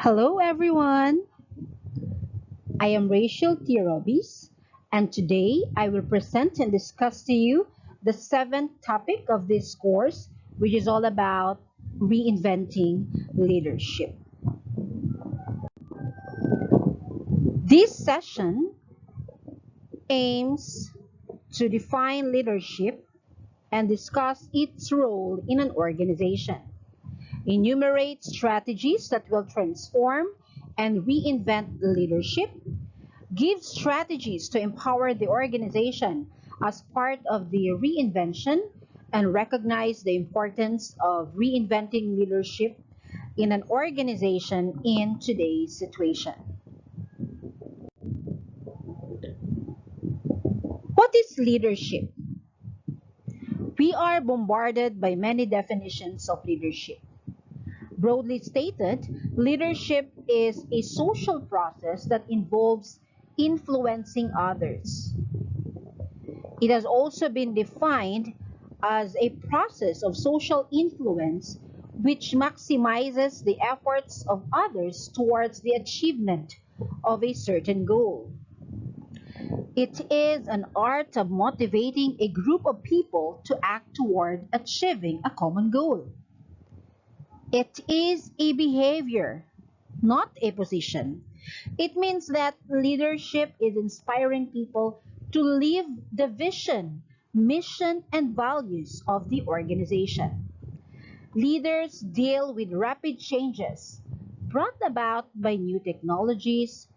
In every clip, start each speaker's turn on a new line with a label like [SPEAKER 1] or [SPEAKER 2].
[SPEAKER 1] Hello, everyone. I am Rachel T. Robis, and today I will present and discuss to you the seventh topic of this course, which is all about reinventing leadership. This session aims to define leadership and discuss its role in an organization, enumerate strategies that will transform and reinvent leadership, give strategies to empower the organization as part of the reinvention, and recognize the importance of reinventing leadership in an organization in today's situation. What is leadership? We are bombarded by many definitions of leadership. Broadly stated, leadership is a social process that involves influencing others. It has also been defined as a process of social influence which maximizes the efforts of others towards the achievement of a certain goal. It is an art of motivating a group of people to act toward achieving a common goal. It is a behavior, not a position. It means that leadership is inspiring people to live the vision, mission, and values of the organization. Leaders deal with rapid changes brought about by new technologies,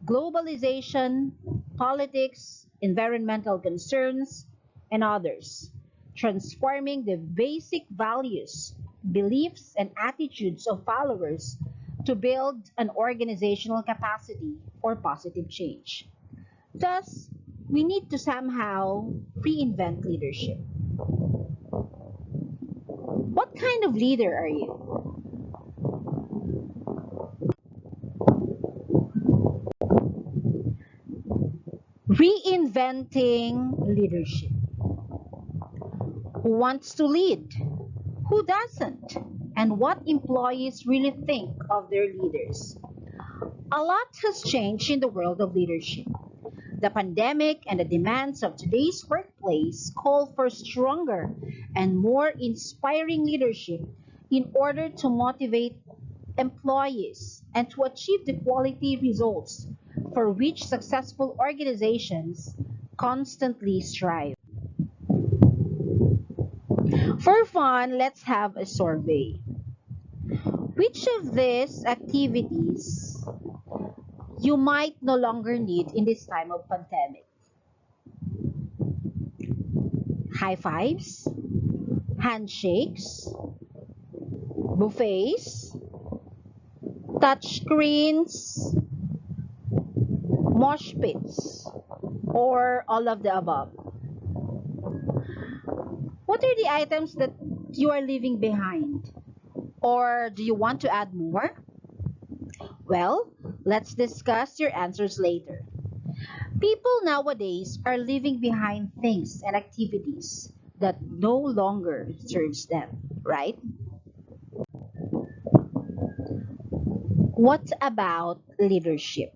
[SPEAKER 1] globalization, politics, environmental concerns, and others, transforming the basic values, beliefs, and attitudes of followers to build an organizational capacity for positive change. Thus, we need to somehow reinvent leadership. What kind of leader are you? Reinventing leadership. Who wants to lead? Who doesn't? And what employees really think of their leaders? A lot has changed in the world of leadership. The pandemic and the demands of today's workplace call for stronger and more inspiring leadership in order to motivate employees and to achieve the quality results for which successful organizations constantly strive. For fun, let's have a survey. Which of these activities you might no longer need in this time of pandemic? High fives, handshakes, buffets, touch screens, mosh pits, or all of the above. What are the items that you are leaving behind? Or do you want to add more? Well, let's discuss your answers later. People nowadays are leaving behind things and activities that no longer serves them, right? What about leadership?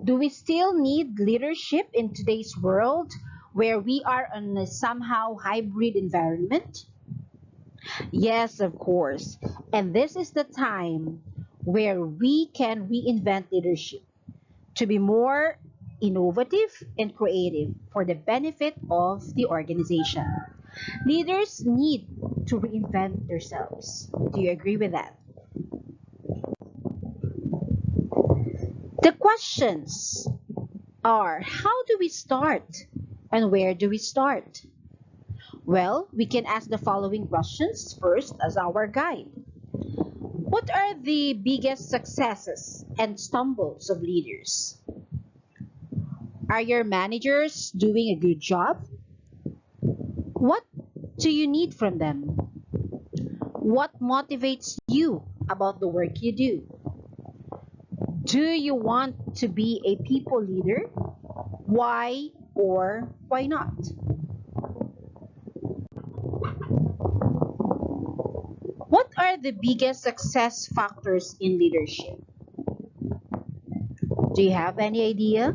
[SPEAKER 1] Do we still need leadership in today's world where we are in a somehow hybrid environment? Yes, of course. And this is the time where we can reinvent leadership to be more innovative and creative for the benefit of the organization. Leaders need to reinvent themselves. Do you agree with that? The questions are, how do we start and where do we start? Well, we can ask the following questions first as our guide. What are the biggest successes and stumbles of leaders? Are your managers doing a good job? What do you need from them? What motivates you about the work you do? Do you want to be a people leader? Why or why not? What are the biggest success factors in leadership? Do you have any idea?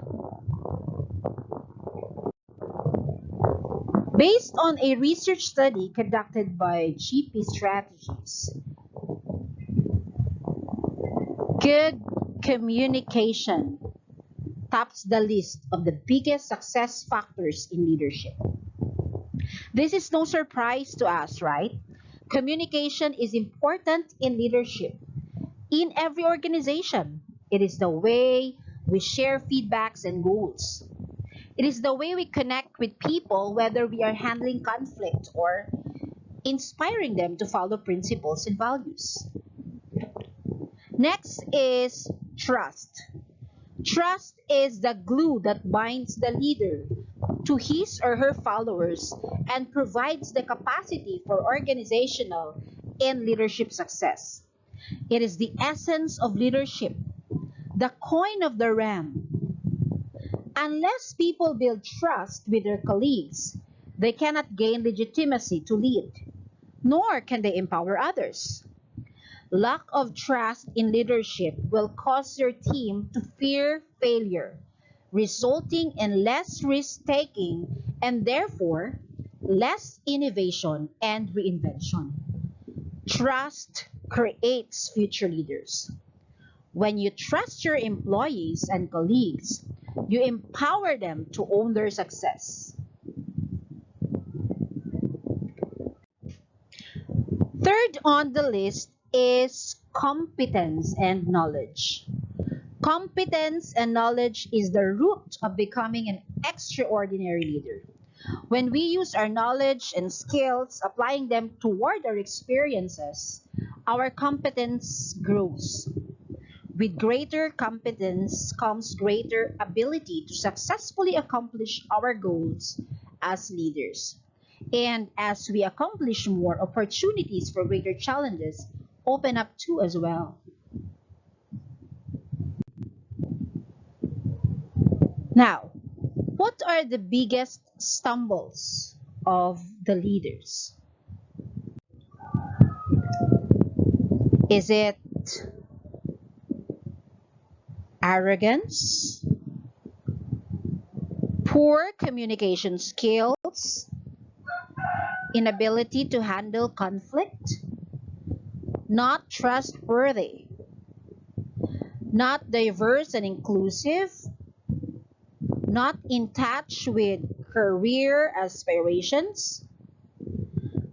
[SPEAKER 1] Based on a research study conducted by GP Strategies, good communication tops the list of the biggest success factors in leadership. This is no surprise to us, right? Communication is important in leadership in every organization. It is the way we share feedbacks and goals. It is the way we connect with people, whether we are handling conflict or inspiring them to follow principles and values. Next is trust. Trust is the glue that binds the leader to his or her followers and provides the capacity for organizational and leadership success. It is the essence of leadership, the coin of the realm. Unless people build trust with their colleagues, they cannot gain legitimacy to lead, nor can they empower others. Lack of trust in leadership will cause your team to fear failure, resulting in less risk-taking and therefore less innovation and reinvention. Trust creates future leaders. When you trust your employees and colleagues, you empower them to own their success. Third on the list is competence and knowledge. Competence and knowledge is the root of becoming an extraordinary leader. When we use our knowledge and skills, applying them toward our experiences, our competence grows. With greater competence comes greater ability to successfully accomplish our goals as leaders. And as we accomplish more, opportunities for greater challenges open up too as well. Now, what are the biggest stumbles of the leaders? Is it arrogance, poor communication skills, inability to handle conflict, not trustworthy, not diverse and inclusive, not in touch with career aspirations,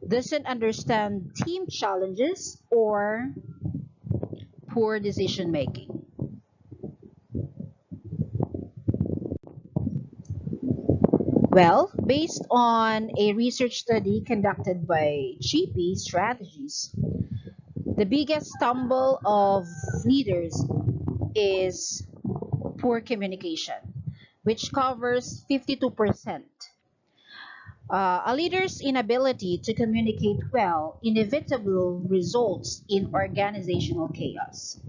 [SPEAKER 1] doesn't understand team challenges, or poor decision making? Well, based on a research study conducted by GP Strategies, the biggest stumble of leaders is poor communication, which covers 52%. A leader's inability to communicate well inevitably results in organizational chaos.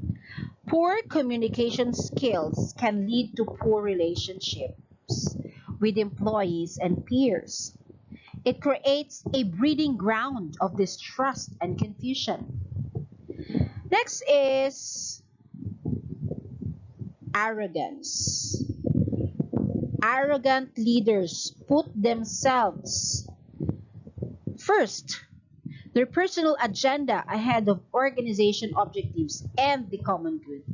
[SPEAKER 1] Poor communication skills can lead to poor relationships with employees and peers. It creates a breeding ground of distrust and confusion. Next is arrogance. Arrogant leaders put themselves first, their personal agenda ahead of organization objectives and the common good.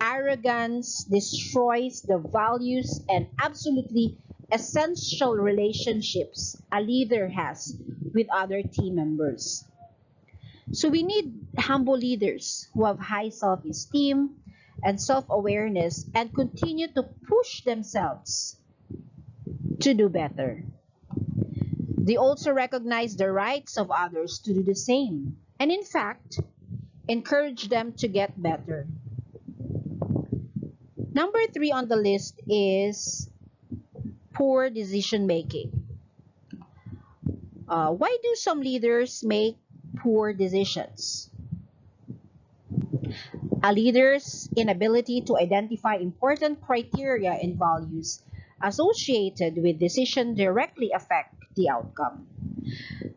[SPEAKER 1] Arrogance destroys the values and absolutely essential relationships a leader has with other team members. So we need humble leaders who have high self-esteem and self-awareness and continue to push themselves to do better. They also recognize the rights of others to do the same and, in fact, encourage them to get better. Number 3 on the list is poor decision making. Why do some leaders make poor decisions? A leader's inability to identify important criteria and values associated with decision directly affect the outcome.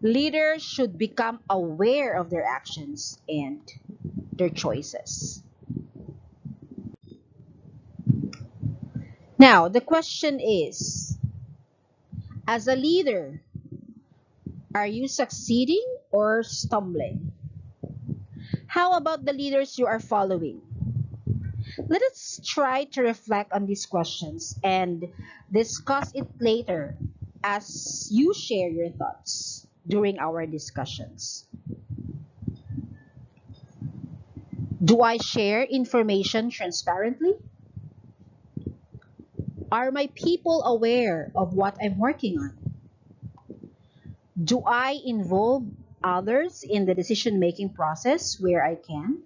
[SPEAKER 1] Leaders should become aware of their actions and their choices. Now, the question is, as a leader, are you succeeding or stumbling? How about the leaders you are following? Let us try to reflect on these questions and discuss it later as you share your thoughts during our discussions. Do I share information transparently? Are my people aware of what I'm working on? Do I involve others in the decision-making process where I can?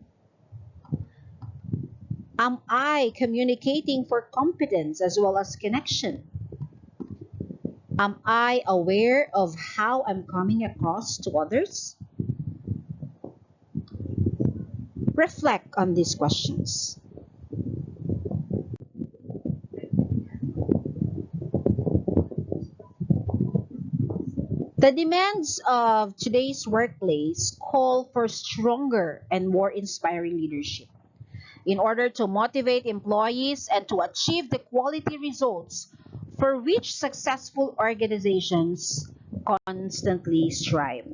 [SPEAKER 1] Am I communicating for competence as well as connection? Am I aware of how I'm coming across to others? Reflect on these questions. The demands of today's workplace call for stronger and more inspiring leadership. In order to motivate employees and to achieve the quality results for which successful organizations constantly strive.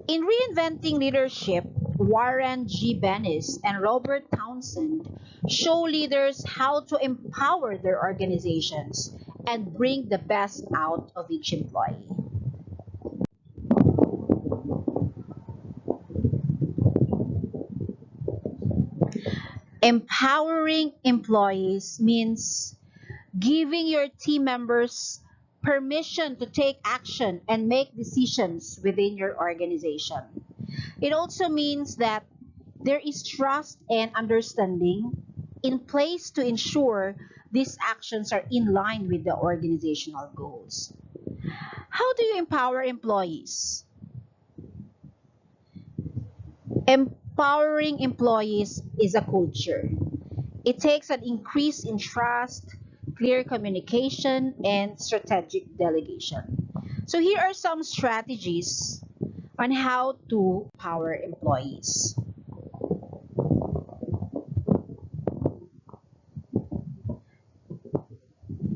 [SPEAKER 1] In Reinventing Leadership, Warren G. Bennis and Robert Townsend show leaders how to empower their organizations and bring the best out of each employee. Empowering employees means giving your team members permission to take action and make decisions within your organization. It also means that there is trust and understanding in place to ensure these actions are in line with the organizational goals. How do you empower employees? Empowering employees is a culture. It takes an increase in trust, clear communication, and strategic delegation. So here are some strategies on how to empower employees.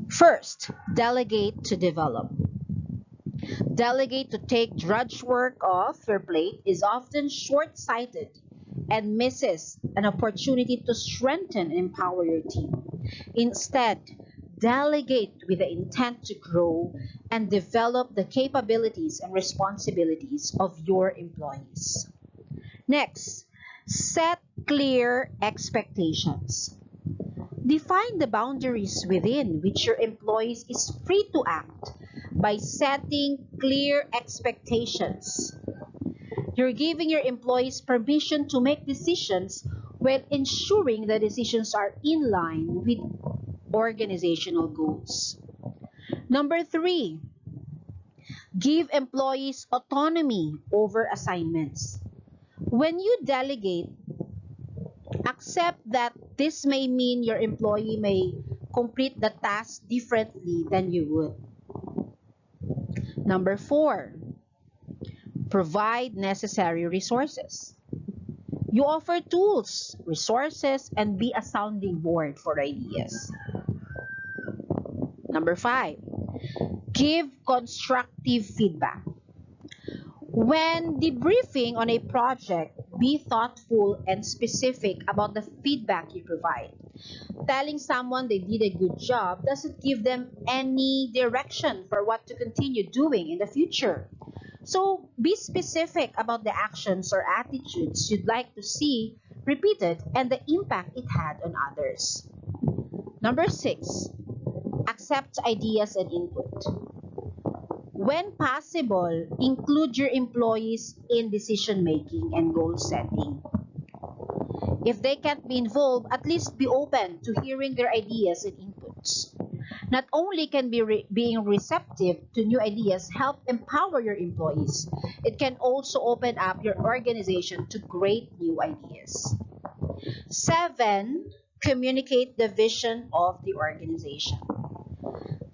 [SPEAKER 1] First, delegate to develop. Delegate to take drudge work off your plate is often short-sighted and misses an opportunity to strengthen and empower your team. Instead, delegate with the intent to grow and develop the capabilities and responsibilities of your employees. Next, set clear expectations. Define the boundaries within which your employees is free to act by setting clear expectations. You're giving your employees permission to make decisions while ensuring the decisions are in line with organizational goals. Number 3, give employees autonomy over assignments. When you delegate, accept that this may mean your employee may complete the task differently than you would. Number 4, provide necessary resources. You offer tools, resources, and be a sounding board for ideas. Number 5, give constructive feedback. When debriefing on a project, be thoughtful and specific about the feedback you provide. Telling someone they did a good job doesn't give them any direction for what to continue doing in the future. So be specific about the actions or attitudes you'd like to see repeated and the impact it had on others. Number 6, accept ideas and input. When possible, include your employees in decision making and goal setting. If they can't be involved, at least be open to hearing their ideas and inputs. Not only can being receptive to new ideas help empower your employees, it can also open up your organization to great new ideas. 7, communicate the vision of the organization.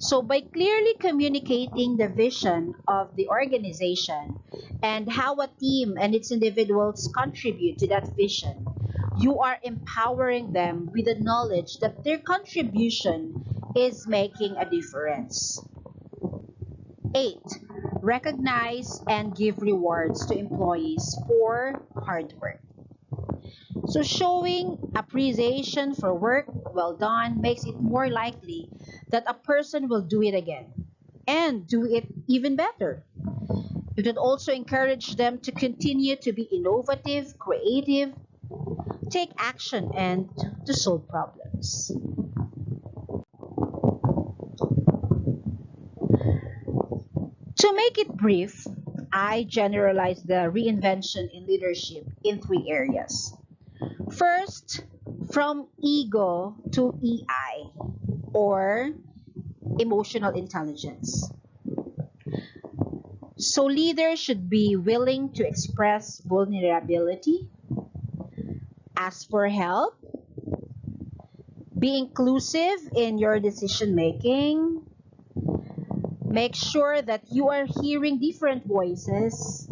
[SPEAKER 1] So, by clearly communicating the vision of the organization and how a team and its individuals contribute to that vision, you are empowering them with the knowledge that their contribution is making a difference. 8. Recognize and give rewards to employees for hard work. So showing appreciation for work well done makes it more likely that a person will do it again and do it even better. It would also encourage them to continue to be innovative, creative, take action, and to solve problems. To make it brief, I generalize the reinvention in leadership in three areas. First, from ego to EI, or emotional intelligence. So leaders should be willing to express vulnerability, ask for help, be inclusive in your decision making, make sure that you are hearing different voices,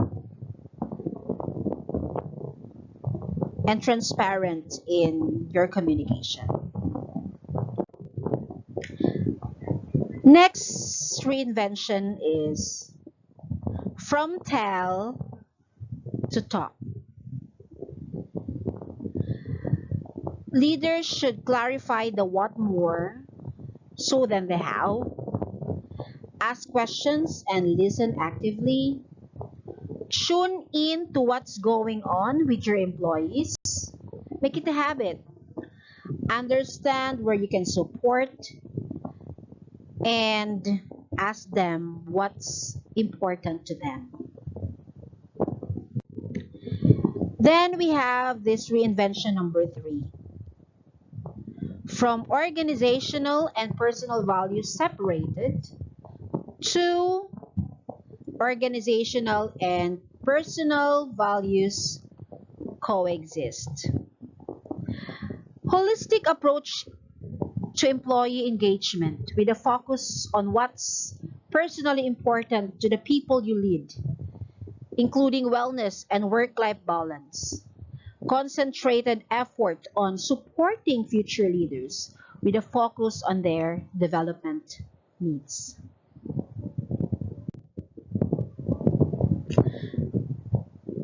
[SPEAKER 1] and transparent in your communication. Next reinvention is from tell to talk. Leaders should clarify the what more so than the how, ask questions and listen actively, tune in to what's going on with your employees, make it a habit, understand where you can support, and ask them what's important to them. Then we have this reinvention number 3. From organizational and personal values separated to organizational and personal values coexist. Holistic approach to employee engagement with a focus on what's personally important to the people you lead, including wellness and work-life balance. Concentrated effort on supporting future leaders with a focus on their development needs.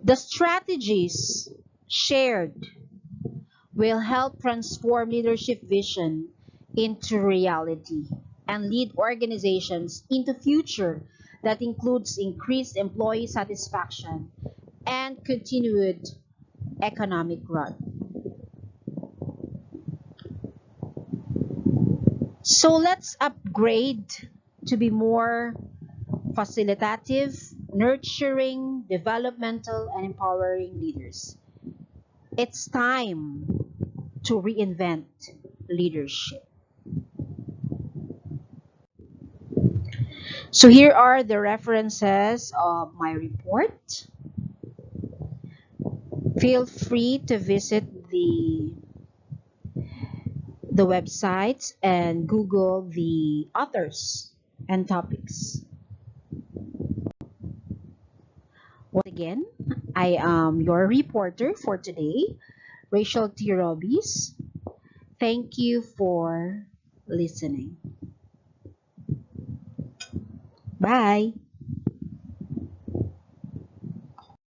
[SPEAKER 1] The strategies shared will help transform leadership vision into reality and lead organizations into future that includes increased employee satisfaction and continued economic growth. So let's upgrade to be more facilitative, nurturing, developmental, and empowering leaders. It's time to reinvent leadership. So here are the references of my report. Feel free to visit the websites and Google the authors and topics. Once again, I am your reporter for today, Rachel T. Robbins. Thank you for listening. Bye.